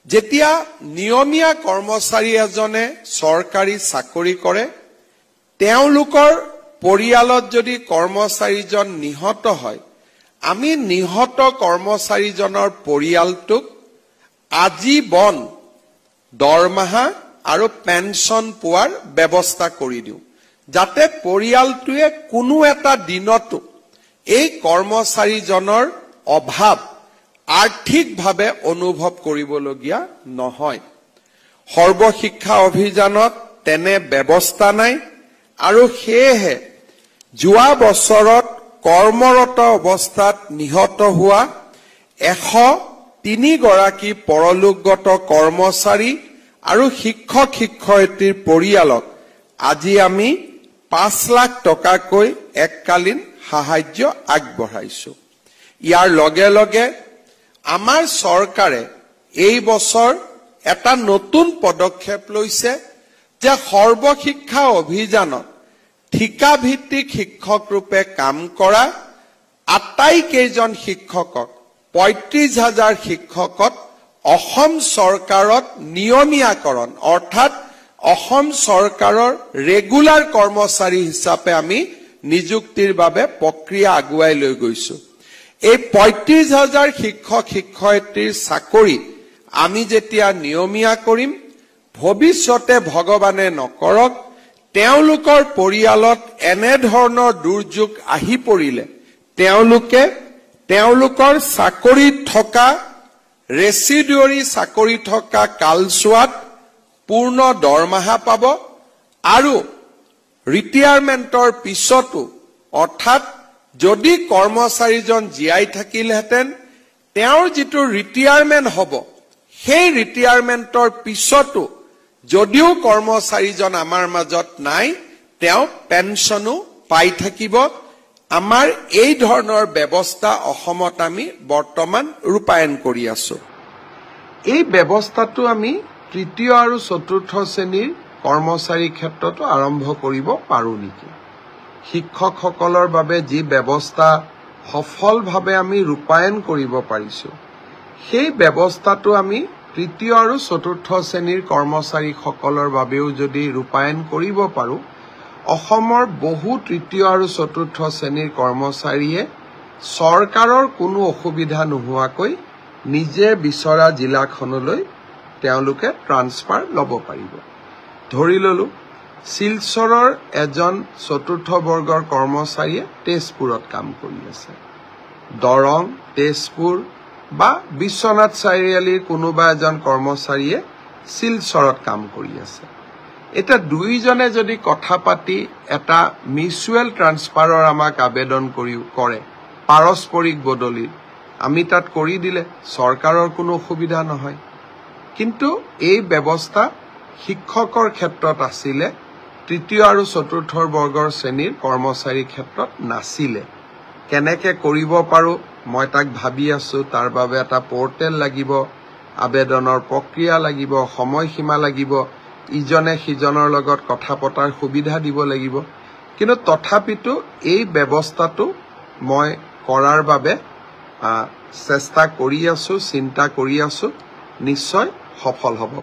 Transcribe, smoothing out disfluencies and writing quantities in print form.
যেতিয়া নিয়মীয়া কৰ্মচাৰী এজনে চৰকাৰী চাকৰি কৰে তেওঁলোকৰ পৰিয়ালত যদি কৰ্মচাৰীজন নিহত হয় আমি নিহত কৰ্মচাৰীজনৰ পৰিয়ালটোক আজীবন দৰমহা আৰু পেনশন পোৱাৰ ব্যৱস্থা কৰি দিও যাতে পৰিয়ালটোৱে কোনো এটা দিনতো এই কৰ্মচাৰীজনৰ অভাৱ আৰ্থিকভাৱে অনুভৱ কৰিবলগীয়া নহয় সৰ্বশিক্ষা অভিযানত তেনে ব্যৱস্থা নাই আৰু সেয়েহে যোৱা বছৰত কৰ্মৰত অৱস্থাত নিহত হোৱা 103 গৰাকী পৰলোকগত কৰ্মচাৰী আৰু শিক্ষক শিক্ষয়িত্ৰীৰ পৰিয়ালক আজি আমি 5 লাখ টকাকৈ এককালীন সাহায্য আগবঢ়াইছো ইয়াৰ লগে লগে আমাৰ চৰকাৰে এই বছৰ এটা নতুন পদক্ষেপ লৈছে যে সৰ্বশিক্ষা অভিযানত ঠিকাভিত্তিক শিক্ষক ৰূপে কাম কৰা আটাইকেইজন শিক্ষকক ৩৫,০০০ শিক্ষকত অসম চৰকাৰত নিয়মীয়াকৰণ অৰ্থাৎ অসম চৰকাৰৰ ৰেগুলাৰ কৰ্মচাৰী হিচাপে আমি নিযুক্তিৰ বাবে প্ৰক্ৰিয়া আগুৱাই লৈ গৈছো এই ৩৫,০০০ শিক্ষক শিক্ষয়িত্ৰীৰ চাকৰি আমি যেতিয়া নিয়মীয়া কৰিম ভৱিষ্যতে ভগৱানে নকৰক তেওঁলোকৰ পৰিয়ালত এনে ধৰণৰ দুৰ্যোগ আহি পৰিলে তেওঁলোকে তেওঁলোকৰ চাকৰি থকা ৰেচিডুৱাৰী চাকৰি থকা কালছোৱাত পূৰ্ণ দৰমহা পাব আৰু ৰিটায়াৰমেন্টৰ পিছতো অৰ্থাৎ যদি কৰ্মচাৰীজন জীয়াই থাকিলহেঁতেন তেওঁৰ যিটো ৰিটায়াৰমেন্ট হ'ব সেই ৰিটায়াৰমেন্টৰ পিছতো যদিও কৰ্মচাৰীজন আমাৰ মাজত নাই তেওঁ পেনশনো পাই থাকিব আমাৰ এই ধৰণৰ ব্যৱস্থা অসমত আমি বৰ্তমান ৰূপায়ণ কৰি আছো এই ব্যৱস্থাটো আমি তৃতীয় আৰু চতুৰ্থ শ্ৰেণীৰ কৰ্মচাৰীৰ ক্ষেত্ৰতো আৰম্ভ কৰিব পাৰো নেকি শিক্ষকসকলৰ বাবে যি ব্যৱস্থা সফলভাৱে আমি ৰূপায়ণ কৰিব পাৰিছো সেই ব্যৱস্থাটো আমি তৃতীয় আৰু চতুৰ্থ শ্ৰেণীৰ কৰ্মচাৰীসকলৰ বাবেও যদি ৰূপায়ণ কৰিব পাৰো অসমৰ বহু তৃতীয় আৰু চতুৰ্থ শ্ৰেণীৰ কৰ্মচাৰীয়ে চৰকাৰৰ কোনো অসুবিধা নোহোৱাকৈ নিজে বিচৰা জিলাখনলৈ তেওঁলোকে ট্ৰান্সফাৰ ল'ব পাৰিব ধৰি ললো শিলচৰৰ এজন চতুৰ্থ বৰ্গৰ কৰ্মচাৰীয়ে তেজপুৰত কাম কৰি আছে দৰং তেজপুৰ বা বিশ্বনাথ চাৰিআলিৰ কোনোবা এজন কৰ্মচাৰীয়ে শিলচৰত কাম কৰি আছে এটা দুইজনে যদি কথা পাতি এটা মিউচুৱেল ট্ৰান্সফাৰৰ আমাক আবেদন কৰে পাৰস্পৰিক বদলি আমি তাত কৰি দিলে চৰকাৰৰ কোনো অসুবিধা নহয় কিন্তু এই ব্যৱস্থা শিক্ষকৰ ক্ষেত্ৰত আছিলে তৃতীয় আৰু চতুৰ্থ বৰ্গৰ শ্ৰেণীৰ কৰ্মচাৰীৰ ক্ষেত্ৰত নাছিলে কেনেকে কৰিব পাৰো মই তাক ভাবি আছো তাৰ বাবে এটা পোৰ্টেল লাগিব আবেদনৰ প্ৰক্ৰিয়া লাগিব সময়সীমা লাগিব ইজনে সিজনৰ লগত কথা পতাৰ সুবিধা দিব লাগিব কিন্তু তথাপিতো এই ব্যৱস্থাটো মই কৰাৰ বাবে চেষ্টা কৰি আছো চিন্তা কৰি আছো নিশ্চয় সফল হ'ব